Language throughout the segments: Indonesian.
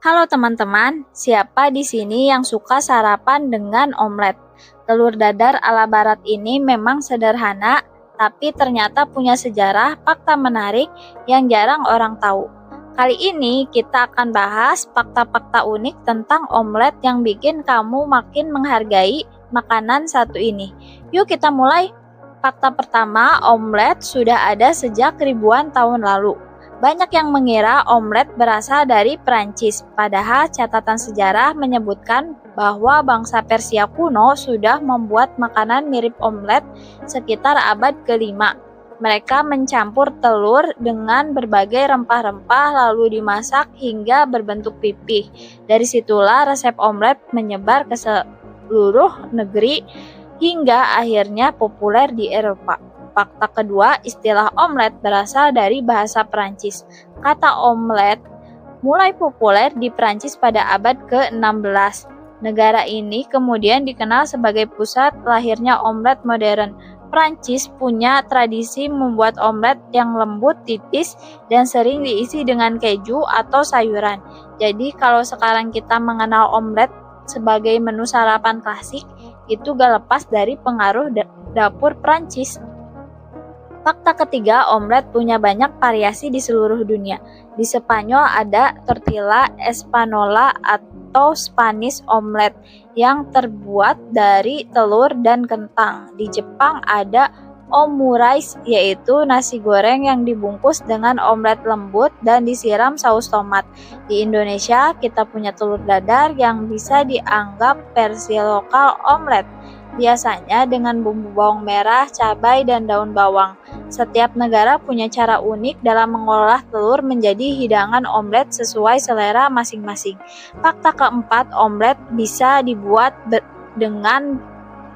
Halo teman-teman, siapa di sini yang suka sarapan dengan omelet? Telur dadar ala barat ini memang sederhana, tapi ternyata punya sejarah fakta menarik yang jarang orang tahu. Kali ini kita akan bahas fakta-fakta unik tentang omelet yang bikin kamu makin menghargai makanan satu ini. Yuk kita mulai. Fakta pertama, omelet sudah ada sejak ribuan tahun lalu. Banyak yang mengira omelet berasal dari Prancis, padahal catatan sejarah menyebutkan bahwa bangsa Persia kuno sudah membuat makanan mirip omelet sekitar abad ke-5. Mereka mencampur telur dengan berbagai rempah-rempah lalu dimasak hingga berbentuk pipih. Dari situlah resep omelet menyebar ke seluruh negeri hingga akhirnya populer di Eropa. Fakta kedua, istilah omelet berasal dari bahasa Prancis. Kata omelet mulai populer di Prancis pada abad ke-16. Negara ini kemudian dikenal sebagai pusat lahirnya omelet modern. Prancis punya tradisi membuat omelet yang lembut, tipis, dan sering diisi dengan keju atau sayuran. Jadi kalau sekarang kita mengenal omelet sebagai menu sarapan klasik, itu gak lepas dari pengaruh dapur Prancis. Fakta ketiga, omelet punya banyak variasi di seluruh dunia. Di Spanyol ada tortilla espanola atau Spanish omelet yang terbuat dari telur dan kentang. Di Jepang ada omurice, yaitu nasi goreng yang dibungkus dengan omelet lembut dan disiram saus tomat. Di Indonesia, kita punya telur dadar yang bisa dianggap versi lokal omelet. Biasanya dengan bumbu bawang merah, cabai, dan daun bawang. Setiap negara punya cara unik dalam mengolah telur menjadi hidangan omelet sesuai selera masing-masing. Fakta keempat, omelet bisa dibuat dengan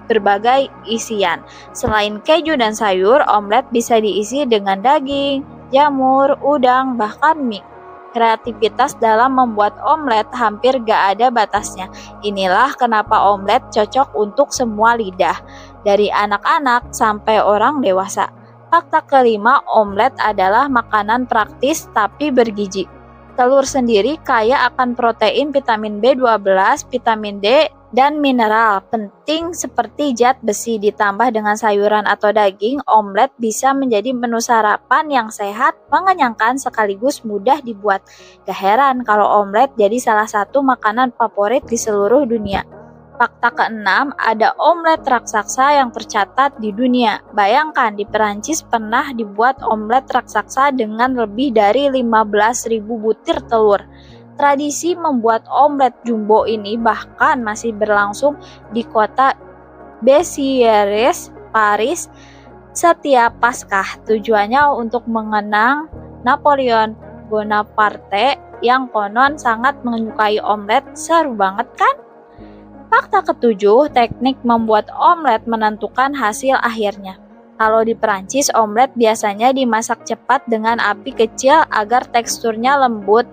berbagai isian. Selain keju dan sayur, omelet bisa diisi dengan daging, jamur, udang, bahkan mie. Kreativitas dalam membuat omelet hampir gak ada batasnya. Inilah kenapa omelet cocok untuk semua lidah, dari anak-anak sampai orang dewasa. Fakta kelima, omelet adalah makanan praktis tapi bergizi. Telur sendiri kaya akan protein, vitamin B12, vitamin D, dan mineral penting seperti zat besi. Ditambah dengan sayuran atau daging, omelet bisa menjadi menu sarapan yang sehat, mengenyangkan, sekaligus mudah dibuat. Gak heran kalau omelet jadi salah satu makanan favorit di seluruh dunia. Fakta keenam, ada omelet raksasa yang tercatat di dunia. Bayangkan, di Perancis pernah dibuat omelet raksasa dengan lebih dari 15.000 butir telur. Tradisi membuat omelet jumbo ini bahkan masih berlangsung di kota Béziers, Paris, setiap Paskah. Tujuannya untuk mengenang Napoleon Bonaparte yang konon sangat menyukai omelet. Seru banget kan? Fakta ketujuh, teknik membuat omelet menentukan hasil akhirnya. Kalau di Perancis, omelet biasanya dimasak cepat dengan api kecil agar teksturnya lembut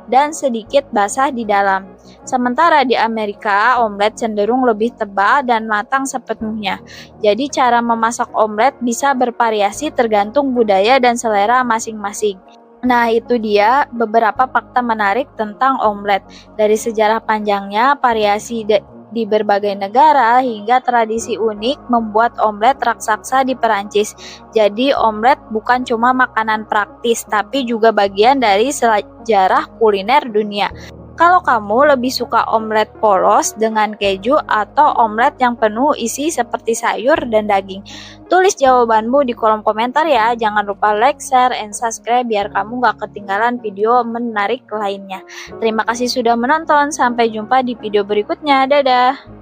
dan sedikit basah di dalam. Sementara di Amerika, omelet cenderung lebih tebal dan matang sepenuhnya. Jadi cara memasak omelet bisa bervariasi tergantung budaya dan selera masing-masing. Nah, itu dia beberapa fakta menarik tentang omelet. Dari sejarah panjangnya, variasi di berbagai negara, hingga tradisi unik membuat omelet raksasa di Perancis. Jadi omelet bukan cuma makanan praktis, tapi juga bagian dari sejarah kuliner dunia. Kalau kamu lebih suka omelet polos dengan keju atau omelet yang penuh isi seperti sayur dan daging? Tulis jawabanmu di kolom komentar ya. Jangan lupa like, share, and subscribe biar kamu gak ketinggalan video menarik lainnya. Terima kasih sudah menonton. Sampai jumpa di video berikutnya. Dadah!